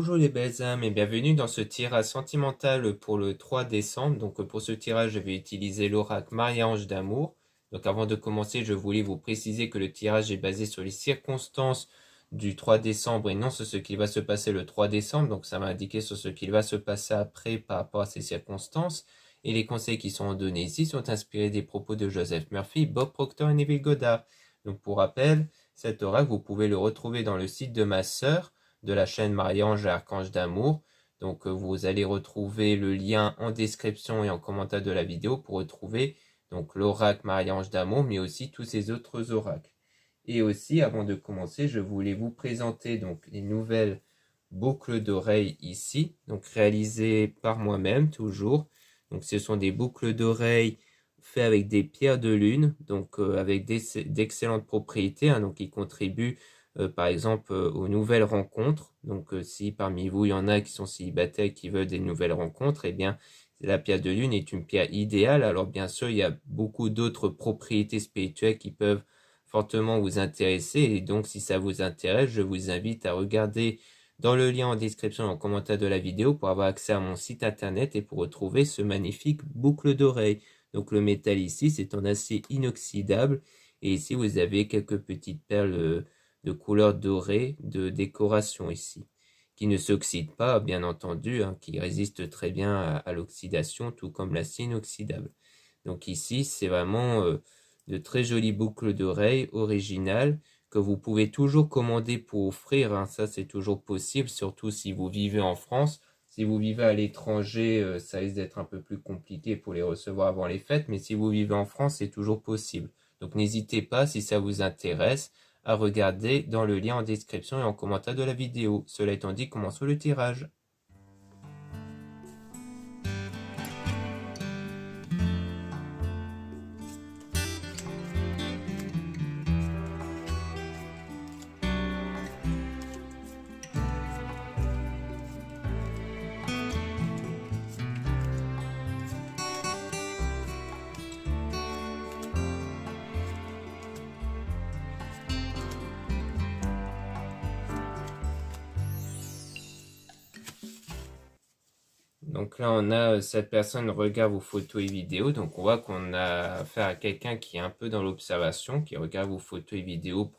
Bonjour les belles âmes et bienvenue dans ce tirage sentimental pour le 3 décembre. Donc pour ce tirage, je vais utiliser l'oracle Marie-Ange d'amour. Donc avant de commencer, je voulais vous préciser que le tirage est basé sur les circonstances du 3 décembre et non sur ce qui va se passer le 3 décembre. Donc ça m'a indiqué sur ce qu'il va se passer après par rapport à ces circonstances. Et les conseils qui sont donnés ici sont inspirés des propos de Joseph Murphy, Bob Proctor et Neville Goddard. Donc pour rappel, cet oracle, vous pouvez le retrouver dans le site de ma sœur, de la chaîne Marie-Ange et Archange d'amour. Donc vous allez retrouver le lien en description et en commentaire de la vidéo pour retrouver donc l'oracle Marie-Ange d'amour, mais aussi tous ces autres oracles. Et aussi, avant de commencer, je voulais vous présenter donc les nouvelles boucles d'oreilles ici, donc réalisées par moi-même toujours. Donc ce sont des boucles d'oreilles faites avec des pierres de lune, donc avec d'excellentes propriétés, donc qui contribuent par exemple aux nouvelles rencontres. Donc si parmi vous il y en a qui sont célibataires et qui veulent des nouvelles rencontres, eh bien la pierre de lune est une pierre idéale. Alors bien sûr il y a beaucoup d'autres propriétés spirituelles qui peuvent fortement vous intéresser, et donc si ça vous intéresse, je vous invite à regarder dans le lien en description et en commentaire de la vidéo pour avoir accès à mon site internet et pour retrouver ce magnifique boucle d'oreille. Donc le métal ici c'est en acier inoxydable, et ici vous avez quelques petites perles de couleur dorée de décoration ici, qui ne s'oxyde pas bien entendu, qui résiste très bien à l'oxydation, tout comme l'acier inoxydable. Donc ici c'est vraiment de très jolies boucles d'oreilles originales que vous pouvez toujours commander pour offrir, ça c'est toujours possible, surtout si vous vivez en France. Si vous vivez à l'étranger, ça risque d'être un peu plus compliqué pour les recevoir avant les fêtes, mais si vous vivez en France, c'est toujours possible. Donc n'hésitez pas, si ça vous intéresse, à regarder dans le lien en description et en commentaire de la vidéo. Cela étant dit, commençons le tirage. Donc là, on a cette personne regarde vos photos et vidéos. Donc on voit qu'on a affaire à quelqu'un qui est un peu dans l'observation, qui regarde vos photos et vidéos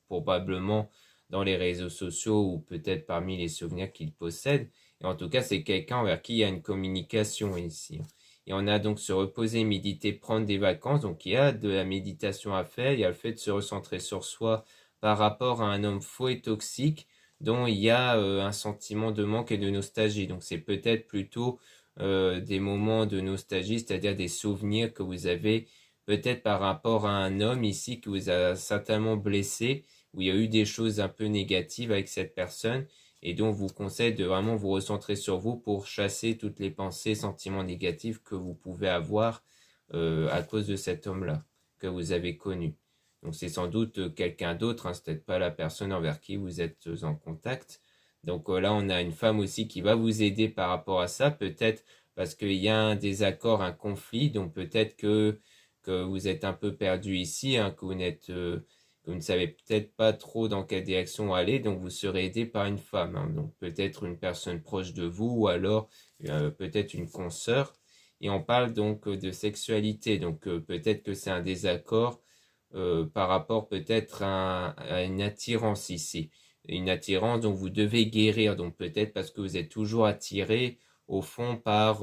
probablement dans les réseaux sociaux ou peut-être parmi les souvenirs qu'il possède. Et en tout cas, c'est quelqu'un envers qui il y a une communication ici. Et on a donc se reposer, méditer, prendre des vacances. Donc il y a de la méditation à faire. Il y a le fait de se recentrer sur soi par rapport à un homme faux et toxique, dont il y a un sentiment de manque et de nostalgie. Donc c'est peut-être plutôt des moments de nostalgie, c'est-à-dire des souvenirs que vous avez peut-être par rapport à un homme ici qui vous a certainement blessé, où il y a eu des choses un peu négatives avec cette personne, et donc vous conseille de vraiment vous recentrer sur vous pour chasser toutes les pensées, sentiments négatifs que vous pouvez avoir à cause de cet homme-là que vous avez connu. Donc c'est sans doute quelqu'un d'autre, c'est peut-être pas la personne envers qui vous êtes en contact. Donc là, on a une femme aussi qui va vous aider par rapport à ça, peut-être parce qu'il y a un désaccord, un conflit, donc peut-être que vous êtes un peu perdu ici, que que vous ne savez peut-être pas trop dans quelle direction aller, donc vous serez aidé par une femme, donc peut-être une personne proche de vous ou alors peut-être une consoeur. Et on parle donc de sexualité, donc peut-être que c'est un désaccord par rapport peut-être à une attirance ici. Une attirance dont vous devez guérir, donc peut-être parce que vous êtes toujours attiré au fond par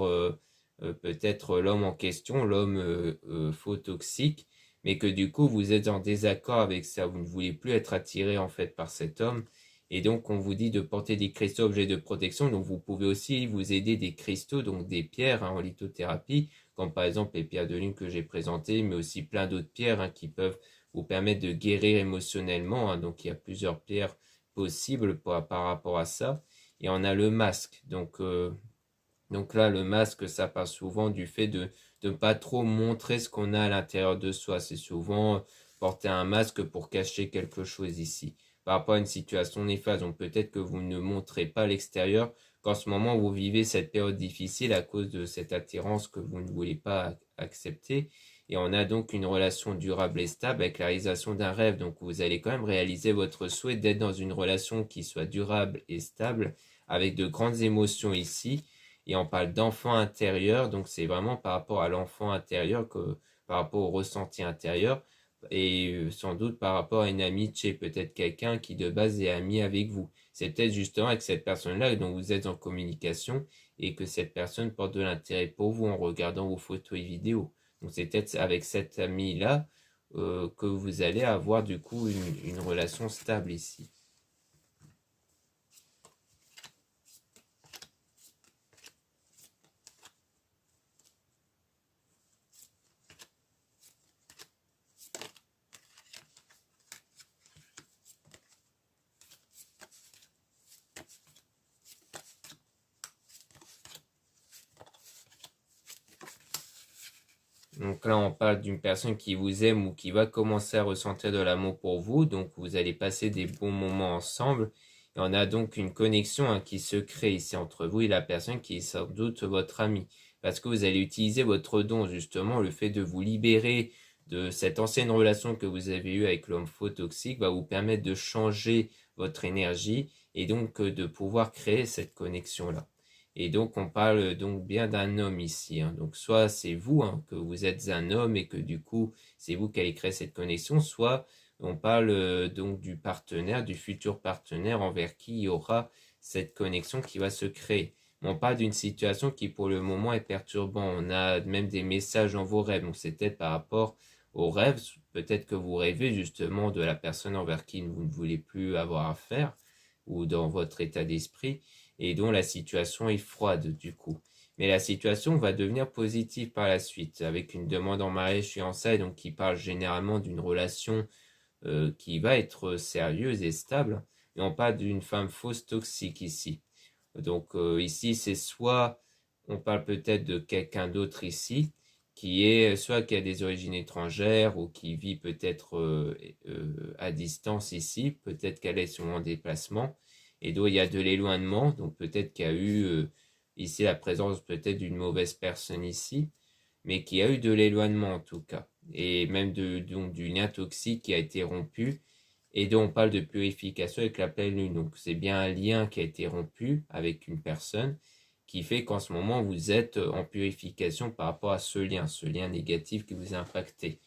peut-être l'homme en question, l'homme faux toxique, mais que du coup vous êtes en désaccord avec ça, vous ne voulez plus être attiré en fait par cet homme, et donc on vous dit de porter des cristaux objets de protection, donc vous pouvez aussi vous aider des cristaux, donc des pierres en lithothérapie, comme par exemple les pierres de lune que j'ai présentées, mais aussi plein d'autres pierres qui peuvent vous permettre de guérir émotionnellement, donc il y a plusieurs pierres possibles par rapport à ça. Et on a le masque, donc là le masque ça part souvent du fait de ne pas trop montrer ce qu'on a à l'intérieur de soi, c'est souvent porter un masque pour cacher quelque chose ici, par rapport à une situation néfaste, donc peut-être que vous ne montrez pas l'extérieur, qu'en ce moment vous vivez cette période difficile à cause de cette attirance que vous ne voulez pas accepter. Et on a donc une relation durable et stable avec la réalisation d'un rêve, donc vous allez quand même réaliser votre souhait d'être dans une relation qui soit durable et stable avec de grandes émotions ici. Et on parle d'enfant intérieur, donc c'est vraiment par rapport à l'enfant intérieur, par rapport au ressenti intérieur, et sans doute par rapport à une amitié, peut-être quelqu'un qui de base est ami avec vous. C'est peut-être justement avec cette personne-là dont vous êtes en communication et que cette personne porte de l'intérêt pour vous en regardant vos photos et vidéos. Donc c'est peut-être avec cet ami-là que vous allez avoir du coup une relation stable ici. Donc là, on parle d'une personne qui vous aime ou qui va commencer à ressentir de l'amour pour vous. Donc vous allez passer des bons moments ensemble. Et on a donc une connexion qui se crée ici entre vous et la personne qui est sans doute votre ami. Parce que vous allez utiliser votre don, justement, le fait de vous libérer de cette ancienne relation que vous avez eue avec l'homme faux toxique va vous permettre de changer votre énergie et donc de pouvoir créer cette connexion-là. Et donc, on parle donc bien d'un homme ici. Donc, soit c'est vous, que vous êtes un homme et que du coup, c'est vous qui allez créer cette connexion, soit on parle donc du partenaire, du futur partenaire envers qui il y aura cette connexion qui va se créer. On parle d'une situation qui pour le moment est perturbante. On a même des messages dans vos rêves. Donc, c'est peut-être par rapport aux rêves. Peut-être que vous rêvez justement de la personne envers qui vous ne voulez plus avoir affaire ou dans votre état d'esprit et dont la situation est froide du coup. Mais la situation va devenir positive par la suite, avec une demande en mariage fiançailles, donc qui parle généralement d'une relation qui va être sérieuse et stable, et on parle d'une femme fausse toxique ici. Donc ici, c'est soit, on parle peut-être de quelqu'un d'autre ici, qui est soit qui a des origines étrangères ou qui vit peut-être à distance ici, peut-être qu'elle est souvent en déplacement, et donc il y a de l'éloignement, donc peut-être qu'il y a eu ici la présence peut-être d'une mauvaise personne ici, mais qui a eu de l'éloignement en tout cas, et même donc du lien toxique qui a été rompu, et donc on parle de purification avec la pleine lune, donc c'est bien un lien qui a été rompu avec une personne, qui fait qu'en ce moment vous êtes en purification par rapport à ce lien négatif qui vous a impacté.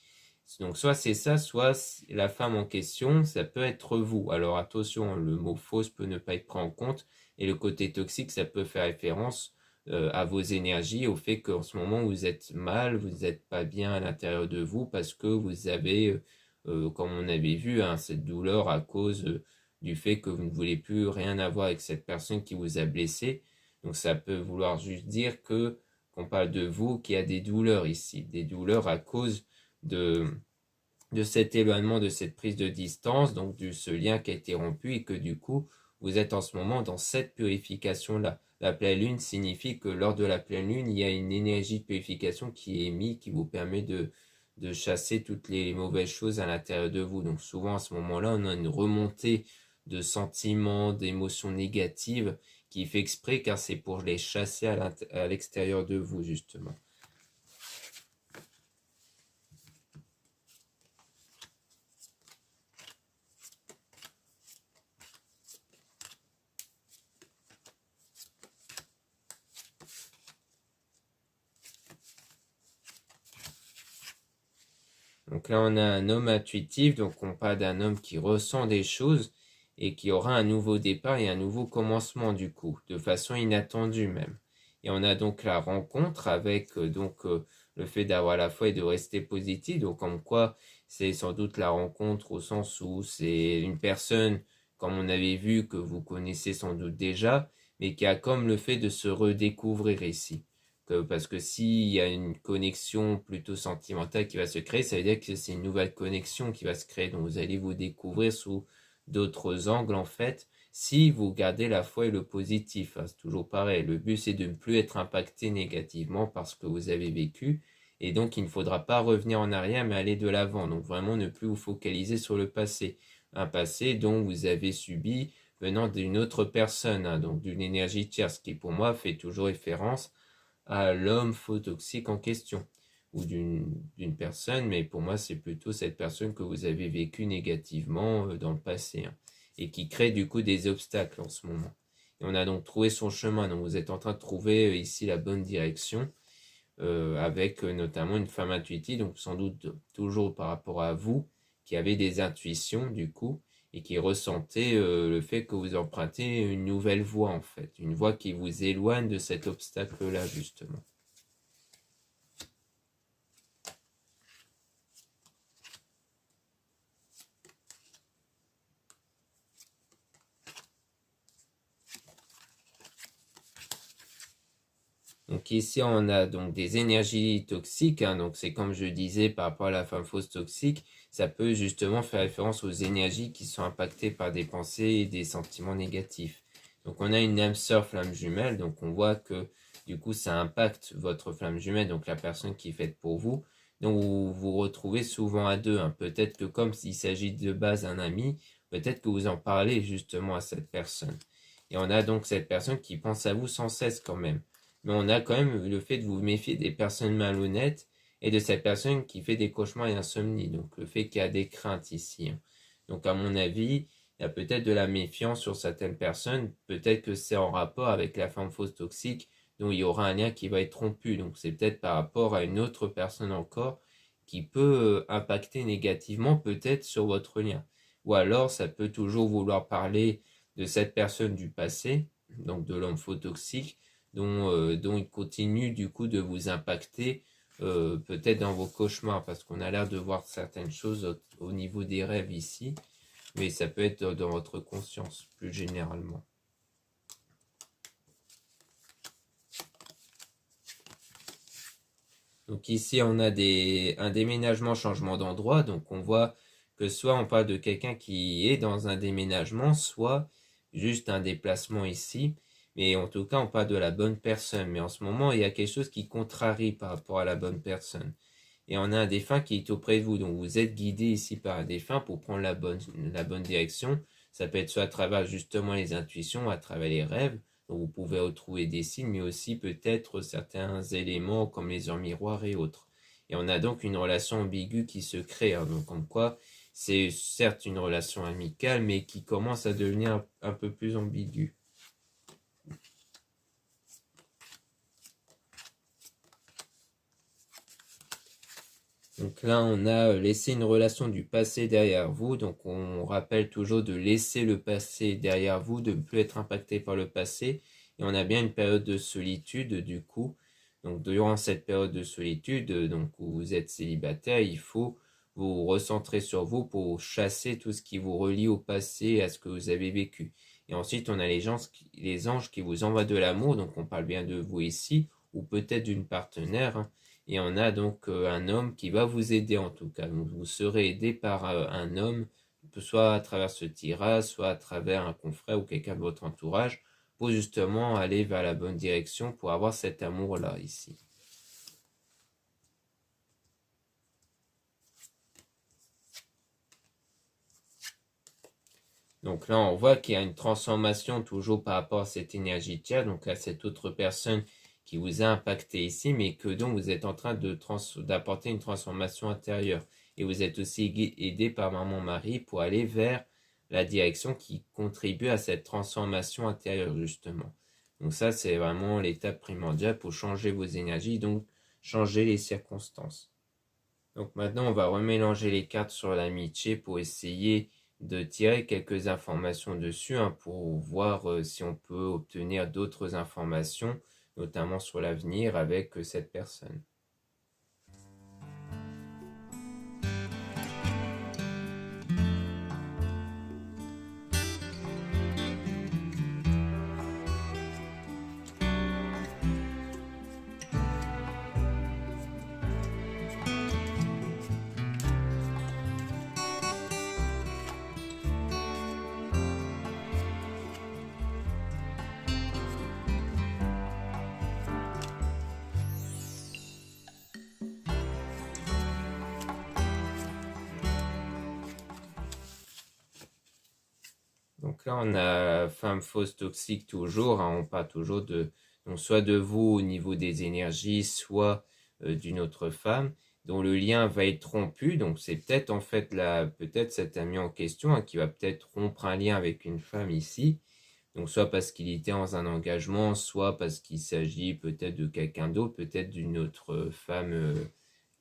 Donc soit c'est ça, soit la femme en question, ça peut être vous. Alors attention, le mot fausse peut ne pas être pris en compte, et le côté toxique, ça peut faire référence à vos énergies, au fait qu'en ce moment vous êtes mal, vous n'êtes pas bien à l'intérieur de vous parce que vous avez, comme on avait vu, cette douleur à cause du fait que vous ne voulez plus rien avoir avec cette personne qui vous a blessé. Donc ça peut vouloir juste dire que qu'on parle de vous qui a des douleurs ici, des douleurs à cause de, de cet éloignement, de cette prise de distance, donc de ce lien qui a été rompu et que du coup, vous êtes en ce moment dans cette purification-là. La pleine lune signifie que lors de la pleine lune, il y a une énergie de purification qui est émise, qui vous permet de chasser toutes les mauvaises choses à l'intérieur de vous. Donc souvent à ce moment-là, on a une remontée de sentiments, d'émotions négatives qui fait exprès car c'est pour les chasser à l'extérieur de vous justement. Donc là, on a un homme intuitif, donc on parle d'un homme qui ressent des choses et qui aura un nouveau départ et un nouveau commencement du coup, de façon inattendue même. Et on a donc la rencontre avec le fait d'avoir la foi et de rester positif, donc comme quoi c'est sans doute la rencontre au sens où c'est une personne, comme on avait vu, que vous connaissez sans doute déjà, mais qui a comme le fait de se redécouvrir ici parce que s'il y a une connexion plutôt sentimentale qui va se créer, ça veut dire que c'est une nouvelle connexion qui va se créer. Donc vous allez vous découvrir sous d'autres angles en fait, si vous gardez la foi et le positif. C'est toujours pareil. Le but c'est de ne plus être impacté négativement par ce que vous avez vécu. Et donc il ne faudra pas revenir en arrière mais aller de l'avant. Donc vraiment ne plus vous focaliser sur le passé. Un passé dont vous avez subi venant d'une autre personne, donc d'une énergie tierce, qui pour moi fait toujours référence à l'homme faux toxique en question, ou d'une personne, mais pour moi c'est plutôt cette personne que vous avez vécu négativement dans le passé, et qui crée du coup des obstacles en ce moment. Et on a donc trouvé son chemin. Donc vous êtes en train de trouver ici la bonne direction avec notamment une femme intuitive, donc sans doute toujours par rapport à vous, qui avez des intuitions du coup, et qui ressentez le fait que vous empruntez une nouvelle voie en fait, une voie qui vous éloigne de cet obstacle-là justement. Donc ici, on a donc des énergies toxiques, hein, donc c'est comme je disais par rapport à la femme fausse toxique, ça peut justement faire référence aux énergies qui sont impactées par des pensées et des sentiments négatifs. Donc on a une âme sœur flamme jumelle, donc on voit que du coup ça impacte votre flamme jumelle, donc la personne qui est faite pour vous. Donc vous vous retrouvez souvent à deux, hein. Peut-être que comme s'il s'agit de base d'un ami, peut-être que vous en parlez justement à cette personne. Et on a donc cette personne qui pense à vous sans cesse quand même. Mais on a quand même le fait de vous méfier des personnes malhonnêtes et de cette personne qui fait des cauchemars et insomnie. Donc le fait qu'il y a des craintes ici, hein. Donc à mon avis, il y a peut-être de la méfiance sur certaines personnes. Peut-être que c'est en rapport avec la femme fausse toxique, dont il y aura un lien qui va être rompu. Donc c'est peut-être par rapport à une autre personne encore qui peut impacter négativement peut-être sur votre lien. Ou alors ça peut toujours vouloir parler de cette personne du passé, donc de l'homme faux toxique, dont il continue du coup de vous impacter peut-être dans vos cauchemars, parce qu'on a l'air de voir certaines choses au niveau des rêves ici, mais ça peut être dans votre conscience plus généralement. Donc ici on a un déménagement, changement d'endroit, donc on voit que soit on parle de quelqu'un qui est dans un déménagement, soit juste un déplacement ici. Mais en tout cas, on parle de la bonne personne. Mais en ce moment, il y a quelque chose qui contrarie par rapport à la bonne personne. Et on a un défunt qui est auprès de vous. Donc vous êtes guidé ici par un défunt pour prendre la bonne direction. Ça peut être soit à travers justement les intuitions, à travers les rêves. Donc vous pouvez retrouver des signes, mais aussi peut-être certains éléments comme les heures miroirs et autres. Et on a donc une relation ambiguë qui se crée. Hein, donc comme quoi, c'est certes une relation amicale, mais qui commence à devenir un peu plus ambiguë. Donc là, on a laissé une relation du passé derrière vous. Donc on rappelle toujours de laisser le passé derrière vous, de ne plus être impacté par le passé. Et on a bien une période de solitude du coup. Donc durant cette période de solitude, donc où vous êtes célibataire, il faut vous recentrer sur vous pour chasser tout ce qui vous relie au passé et à ce que vous avez vécu. Et ensuite, on a les anges qui vous envoient de l'amour. Donc on parle bien de vous ici, ou peut-être d'une partenaire, hein. Et on a donc un homme qui va vous aider en tout cas. Donc vous serez aidé par un homme, soit à travers ce tirage, soit à travers un confrère ou quelqu'un de votre entourage, pour justement aller vers la bonne direction, pour avoir cet amour-là ici. Donc là, on voit qu'il y a une transformation toujours par rapport à cette énergie tiers, donc à cette autre personne qui vous a impacté ici, mais que donc vous êtes en train d'apporter une transformation intérieure. Et vous êtes aussi aidé par Maman Marie pour aller vers la direction qui contribue à cette transformation intérieure, justement. Donc ça, c'est vraiment l'étape primordiale pour changer vos énergies, donc changer les circonstances. Donc maintenant, on va remélanger les cartes sur l'amitié pour essayer de tirer quelques informations dessus, hein, pour voir si on peut obtenir d'autres informations, notamment sur l'avenir avec cette personne. Donc là, on a femme fausse toxique toujours, hein, on parle toujours donc soit de vous au niveau des énergies, soit d'une autre femme, dont le lien va être rompu. Donc c'est peut-être en fait peut-être cet ami en question, hein, qui va peut-être rompre un lien avec une femme ici, Donc soit parce qu'il était dans un engagement, soit parce qu'il s'agit peut-être de quelqu'un d'autre, peut-être d'une autre femme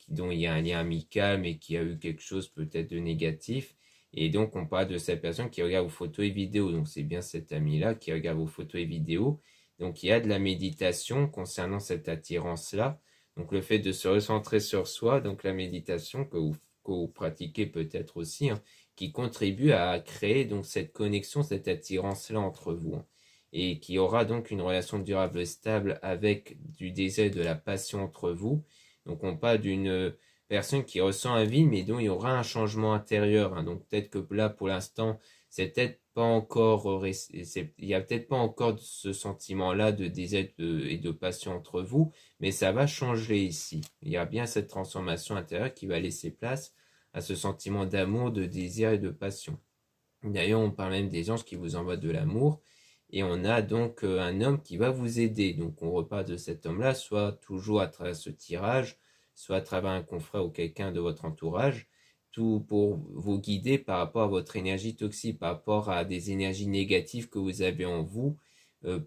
dont il y a un lien amical, mais qui a eu quelque chose peut-être de négatif. Et donc on parle de cette personne qui regarde vos photos et vidéos. Donc c'est bien cet ami-là qui regarde vos photos et vidéos. Donc il y a de la méditation concernant cette attirance-là. Donc le fait de se recentrer sur soi, donc la méditation que vous pratiquez peut-être aussi, hein, qui contribue à créer donc cette connexion, cette attirance-là entre vous, hein, et qui aura donc une relation durable et stable avec du désir et de la passion entre vous. Donc on parle d'une personne qui ressent un vide, mais dont il y aura un changement intérieur, hein. Donc peut-être que là, pour l'instant, c'est peut-être pas encore, il y a peut-être pas encore ce sentiment-là de désir et de passion entre vous, mais ça va changer ici. Il y a bien cette transformation intérieure qui va laisser place à ce sentiment d'amour, de désir et de passion. D'ailleurs, on parle même des anges qui vous envoient de l'amour. Et on a donc un homme qui va vous aider. Donc on repart de cet homme-là, soit toujours à travers ce tirage, soit à travers un confrère ou quelqu'un de votre entourage, tout pour vous guider par rapport à votre énergie toxique, par rapport à des énergies négatives que vous avez en vous,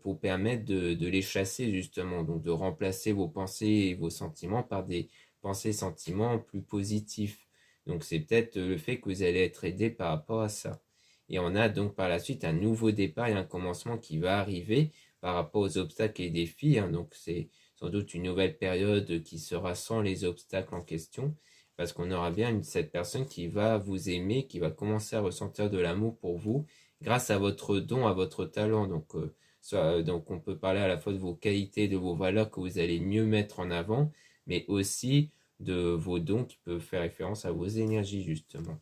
pour permettre de les chasser justement, donc de remplacer vos pensées et vos sentiments par des pensées et sentiments plus positifs. Donc c'est peut-être le fait que vous allez être aidé par rapport à ça. Et on a donc par la suite un nouveau départ et un commencement qui va arriver par rapport aux obstacles et défis, hein. Donc c'est sans doute une nouvelle période qui sera sans les obstacles en question, parce qu'on aura bien cette personne qui va vous aimer, qui va commencer à ressentir de l'amour pour vous grâce à votre don, à votre talent. Donc on peut parler à la fois de vos qualités, de vos valeurs que vous allez mieux mettre en avant, mais aussi de vos dons qui peuvent faire référence à vos énergies justement.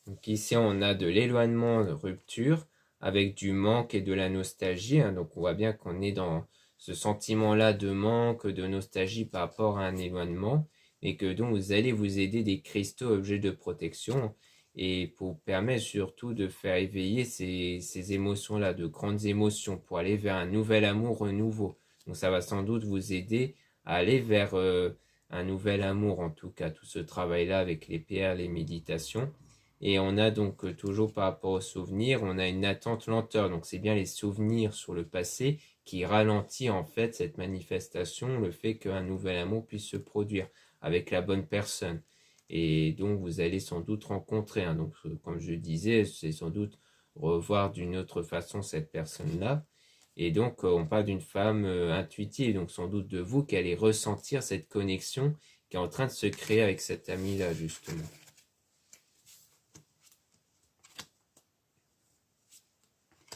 Donc ici, on a de l'éloignement, de rupture, avec du manque et de la nostalgie, hein. Donc on voit bien qu'on est dans ce sentiment-là de manque, de nostalgie par rapport à un éloignement, et que donc vous allez vous aider des cristaux objets de protection, et pour permettre surtout de faire éveiller ces émotions-là, de grandes émotions, pour aller vers un nouvel amour nouveau. Donc ça va sans doute vous aider à aller vers un nouvel amour, en tout cas, tout ce travail-là avec les PR, les méditations. Et on a donc toujours par rapport aux souvenirs, on a une attente lenteur. Donc c'est bien les souvenirs sur le passé qui ralentit en fait cette manifestation, le fait qu'un nouvel amour puisse se produire avec la bonne personne. Et donc vous allez sans doute rencontrer, hein. Donc comme je disais, c'est sans doute revoir d'une autre façon cette personne-là. Et donc on parle d'une femme intuitive, donc sans doute de vous qui allez ressentir cette connexion qui est en train de se créer avec cet ami-là justement.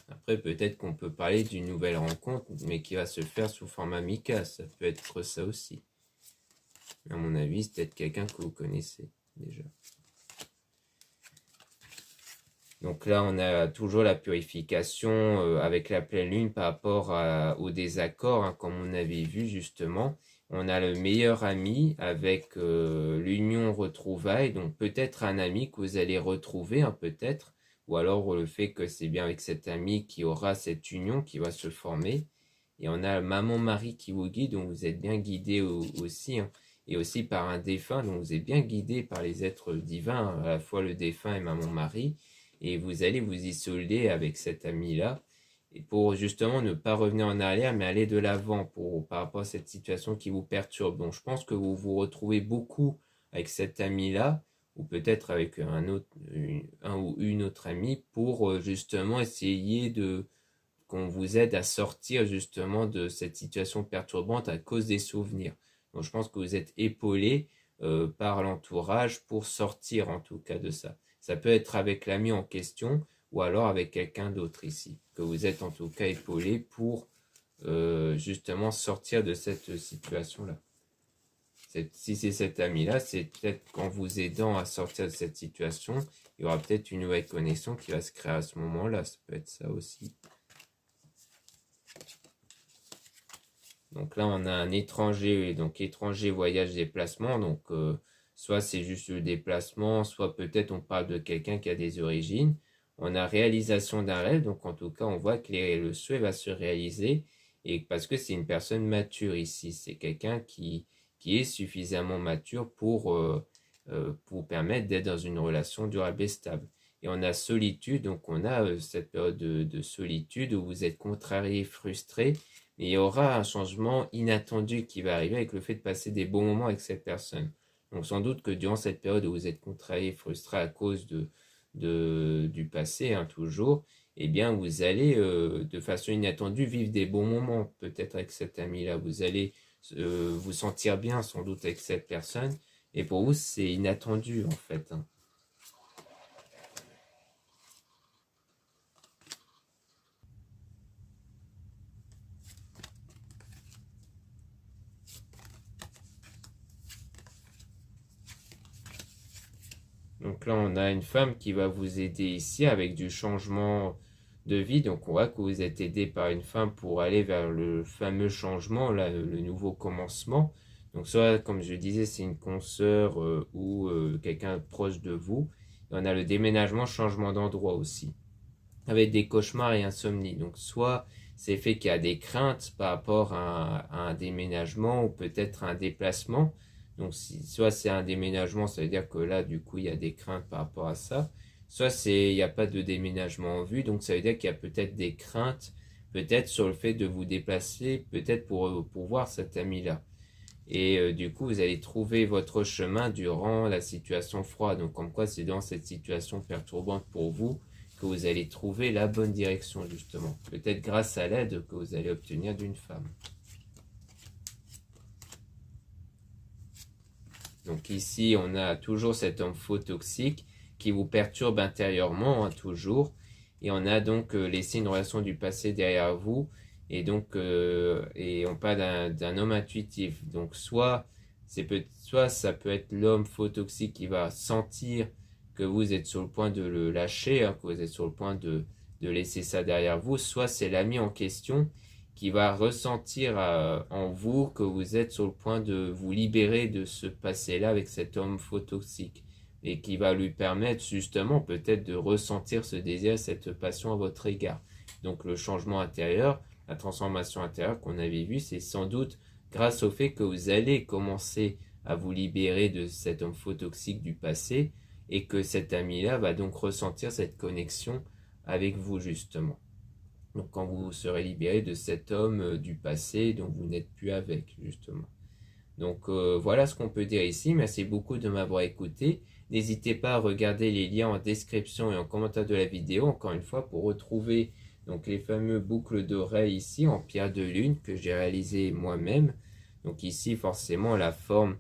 Après, peut-être qu'on peut parler d'une nouvelle rencontre, mais qui va se faire sous forme amical. Ça peut être ça aussi. Mais à mon avis, c'est peut-être quelqu'un que vous connaissez déjà. Donc là, on a toujours la purification avec la pleine lune par rapport au désaccord, hein, comme on avait vu justement. On a le meilleur ami avec l'union retrouvaille, donc peut-être un ami que vous allez retrouver, hein, peut-être, ou alors le fait que c'est bien avec cet ami qui aura cette union qui va se former. Et on a maman Marie qui vous guide, donc vous êtes bien guidé aussi, hein, et aussi par un défunt, donc vous êtes bien guidé par les êtres divins, hein, à la fois le défunt et maman Marie. Et vous allez vous isoler avec cet ami-là, et pour justement ne pas revenir en arrière, mais aller de l'avant par rapport à cette situation qui vous perturbe. Donc je pense que vous vous retrouvez beaucoup avec cet ami-là, ou peut-être avec un ou une autre amie, pour justement essayer qu'on vous aide à sortir justement de cette situation perturbante à cause des souvenirs. Donc je pense que vous êtes épaulé par l'entourage pour sortir en tout cas de ça. Ça peut être avec l'ami en question ou alors avec quelqu'un d'autre ici, que vous êtes en tout cas épaulé pour justement sortir de cette situation-là. Si c'est cet ami-là, c'est peut-être qu'en vous aidant à sortir de cette situation, il y aura peut-être une nouvelle connexion qui va se créer à ce moment-là. Ça peut être ça aussi. Donc là, on a un étranger, donc étranger voyage déplacement. Donc soit c'est juste le déplacement, soit peut-être on parle de quelqu'un qui a des origines. On a réalisation d'un rêve, donc en tout cas on voit que le souhait va se réaliser, et parce que c'est une personne mature ici, c'est quelqu'un qui est suffisamment mature pour permettre d'être dans une relation durable et stable. Et on a solitude, donc on a cette période de solitude où vous êtes contrarié, frustré, mais il y aura un changement inattendu qui va arriver avec le fait de passer des bons moments avec cette personne. Donc sans doute que durant cette période où vous êtes contrarié, frustré à cause du passé, hein, toujours, eh bien vous allez de façon inattendue vivre des bons moments, peut-être avec cet ami-là. Vous allez vous sentir bien sans doute avec cette personne, et pour vous c'est inattendu en fait, hein. Donc là, on a une femme qui va vous aider ici avec du changement de vie. Donc on voit que vous êtes aidé par une femme pour aller vers le fameux changement, là, le nouveau commencement. Donc soit, comme je disais, c'est une consoeur ou quelqu'un proche de vous. Et on a le déménagement, changement d'endroit aussi, avec des cauchemars et insomnie. Donc soit c'est fait qu'il y a des craintes par rapport à un déménagement ou peut-être un déplacement. Donc soit c'est un déménagement, ça veut dire que là du coup il y a des craintes par rapport à ça. Soit il n'y a pas de déménagement en vue, donc ça veut dire qu'il y a peut-être des craintes, peut-être sur le fait de vous déplacer, peut-être pour voir cet ami-là. Et du coup, vous allez trouver votre chemin durant la situation froide. Donc, comme quoi, c'est dans cette situation perturbante pour vous que vous allez trouver la bonne direction, justement. Peut-être grâce à l'aide que vous allez obtenir d'une femme. Donc ici, on a toujours cet homme faux toxique qui vous perturbe intérieurement, hein, toujours. Et on a donc laissé une relation du passé derrière vous. Et donc, et on parle d'un homme intuitif. Donc, soit ça peut être l'homme faux toxique qui va sentir que vous êtes sur le point de le lâcher, hein, que vous êtes sur le point de laisser ça derrière vous. Soit c'est l'ami en question qui va ressentir en vous que vous êtes sur le point de vous libérer de ce passé-là avec cet homme faux toxique, et qui va lui permettre justement peut-être de ressentir ce désir, cette passion à votre égard. Donc le changement intérieur, la transformation intérieure qu'on avait vue, c'est sans doute grâce au fait que vous allez commencer à vous libérer de cet homme faux toxique du passé, et que cet ami-là va donc ressentir cette connexion avec vous justement. Donc quand vous serez libéré de cet homme du passé dont vous n'êtes plus avec, justement. Donc voilà ce qu'on peut dire ici. Merci beaucoup de m'avoir écouté. N'hésitez pas à regarder les liens en description et en commentaire de la vidéo, encore une fois, pour retrouver donc les fameux boucles d'oreilles ici en pierre de lune que j'ai réalisé moi-même. Donc ici, forcément, la forme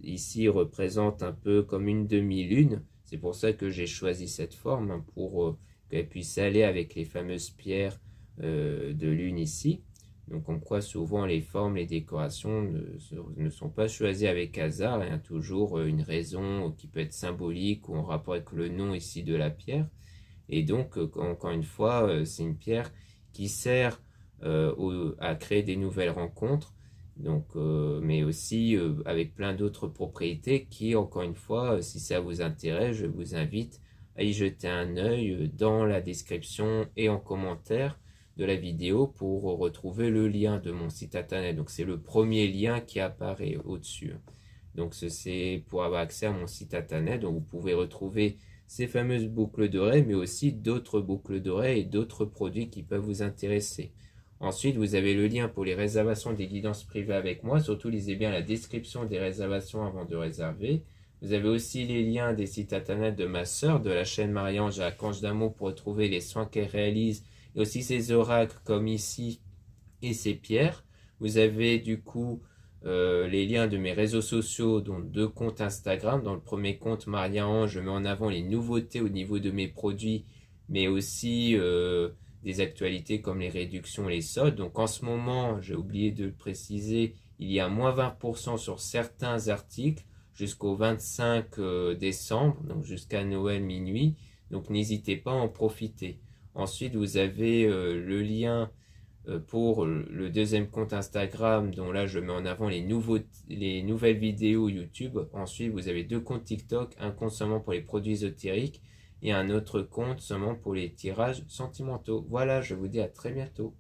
ici représente un peu comme une demi-lune. C'est pour ça que j'ai choisi cette forme, hein, pour qu'elle puisse aller avec les fameuses pierres de lune ici. Donc comme quoi souvent les formes, les décorations ne sont pas choisies avec hasard, il y a toujours une raison qui peut être symbolique ou en rapport avec le nom ici de la pierre. Et donc encore une fois, c'est une pierre qui sert à créer des nouvelles rencontres, donc, mais aussi avec plein d'autres propriétés qui, encore une fois, si ça vous intéresse, je vous invite à y jeter un œil dans la description et en commentaire de la vidéo pour retrouver le lien de mon site internet. Donc c'est le premier lien qui apparaît au-dessus. Donc c'est pour avoir accès à mon site internet. Donc vous pouvez retrouver ces fameuses boucles d'oreilles, mais aussi d'autres boucles d'oreilles et d'autres produits qui peuvent vous intéresser. Ensuite, vous avez le lien pour les réservations des guidances privées avec moi. Surtout, lisez bien la description des réservations avant de réserver. Vous avez aussi les liens des sites internet de ma sœur, de la chaîne Marie-Ange à Archange d'Amour, pour retrouver les soins qu'elle réalise, et aussi ces oracles comme ici et ces pierres. Vous avez du coup les liens de mes réseaux sociaux, dont 2 comptes Instagram. Dans le premier compte Marie-Ange, je mets en avant les nouveautés au niveau de mes produits, mais aussi des actualités comme les réductions et les soldes. Donc en ce moment, j'ai oublié de le préciser, il y a moins 20% sur certains articles jusqu'au 25 décembre, donc jusqu'à Noël minuit. Donc n'hésitez pas à en profiter. Ensuite, vous avez le lien Pour le deuxième compte Instagram, dont là je mets en avant les nouvelles vidéos YouTube. Ensuite, vous avez deux comptes TikTok, un compte seulement pour les produits ésotériques et un autre compte seulement pour les tirages sentimentaux. Voilà, je vous dis à très bientôt.